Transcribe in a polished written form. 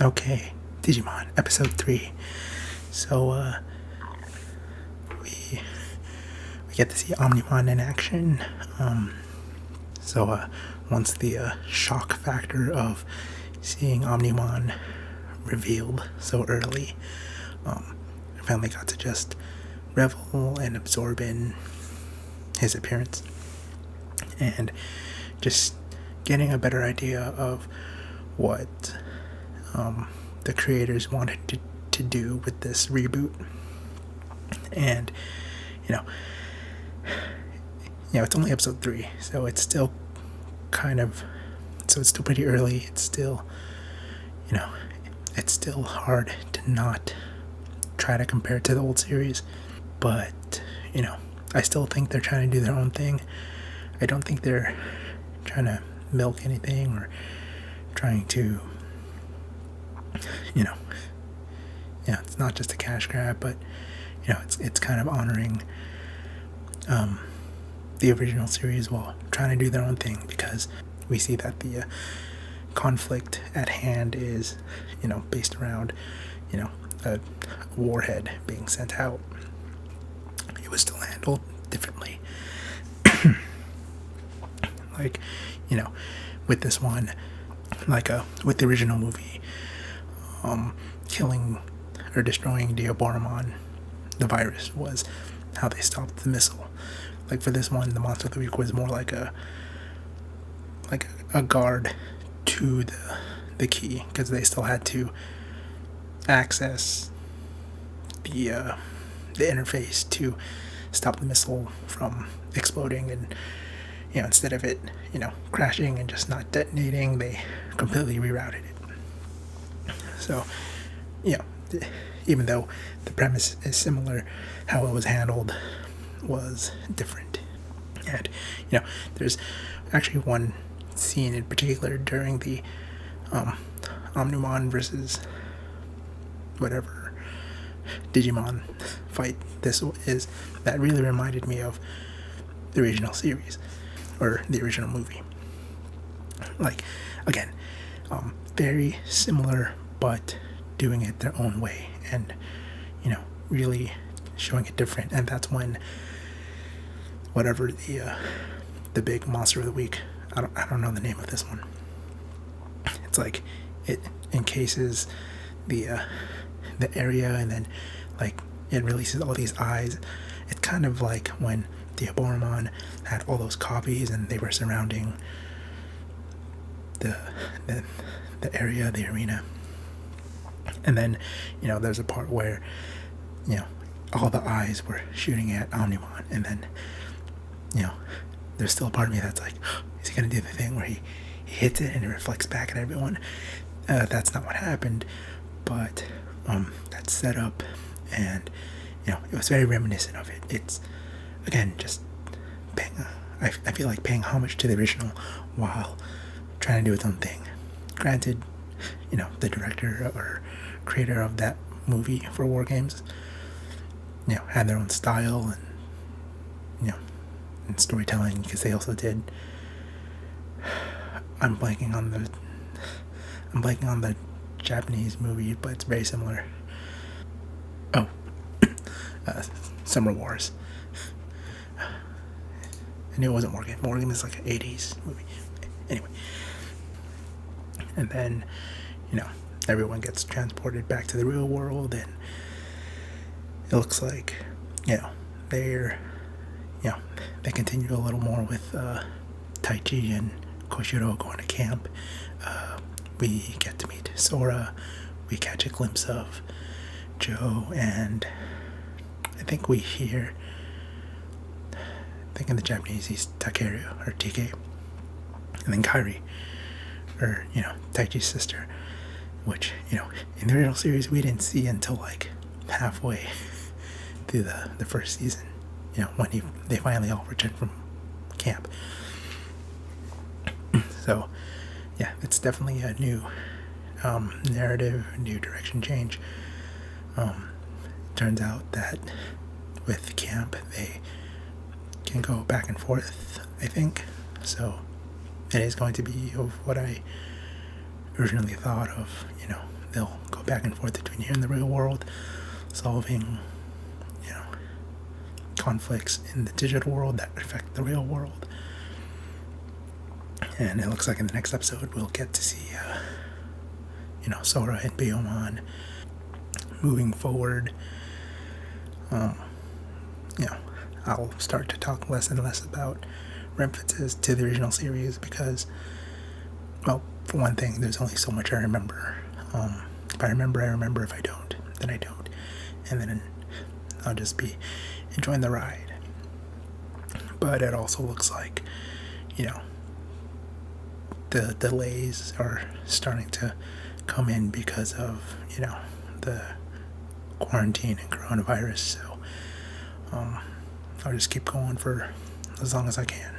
Okay, Digimon, episode 3. So, we get to see Omnimon in action. So, once the shock factor of seeing Omnimon revealed so early, I finally got to just revel and absorb in his appearance and just getting a better idea of what the creators wanted to do with this reboot. And you know it's only episode 3, so it's still it's still pretty early. It's still it's still hard to not try to compare it to the old series, but I still think they're trying to do their own thing. I don't think they're trying to milk anything or trying to it's not just a cash grab, but it's kind of honoring the original series while trying to do their own thing, because we see that the conflict at hand is based around a warhead being sent out. It was still handled differently. Like with this one, with the original movie, killing or destroying Diaboromon, the virus, was how they stopped the missile. Like for this one, the monster of the week was more like a guard to the key, because they still had to access the interface to stop the missile from exploding, and instead of it crashing and just not detonating, they completely rerouted it. So even though the premise is similar, how it was handled was different. And there's actually one scene in particular during the Omnimon versus whatever Digimon fight this is that really reminded me of the original series or the original movie. Like, again, very similar, but doing it their own way, and really showing it different. And that's when whatever the big monster of the week, I don't know the name of this one. It's like it encases the area, and then it releases all these eyes. It's kind of like when Diaboromon had all those copies and they were surrounding the area, the arena. And then there's a part where all the eyes were shooting at Omnimon, and then there's still a part of me that's like, is he gonna do the thing where he hits it and it reflects back at everyone? That's not what happened, but that's set up, and it was very reminiscent of it. It's, again, just I feel like paying homage to the original while trying to do its own thing. Granted, the director or creator of that movie for War Games had their own style and storytelling, because they also did, I'm blanking on the Japanese movie, but it's very similar. Summer Wars. I knew it wasn't War Game. War Game is like an 80s movie. Anyway. And then, everyone gets transported back to the real world, and it looks like, they're, they continue a little more with Taichi and Koshiro going to camp. We get to meet Sora. We catch a glimpse of Joe, and I think we hear, in the Japanese he's Takeru or TK, and then Kairi, or Taichi's sister, which in the original series we didn't see until like halfway through the first season, when they finally all returned from camp. So it's definitely a new narrative, new direction change. Turns out that with camp they can go back and forth, I think. So it is going to be of what I originally thought of, they'll go back and forth between here and the real world, solving, you know, conflicts in the digital world that affect the real world. And it looks like in the next episode we'll get to see, Sora and Biyomon moving forward. I'll start to talk less and less about references to the original series because, well, for one thing, there's only so much I remember. If I remember, I remember. If I don't, then I don't. And then I'll just be enjoying the ride. But it also looks like, the delays are starting to come in because of, the quarantine and coronavirus. So I'll just keep going for as long as I can.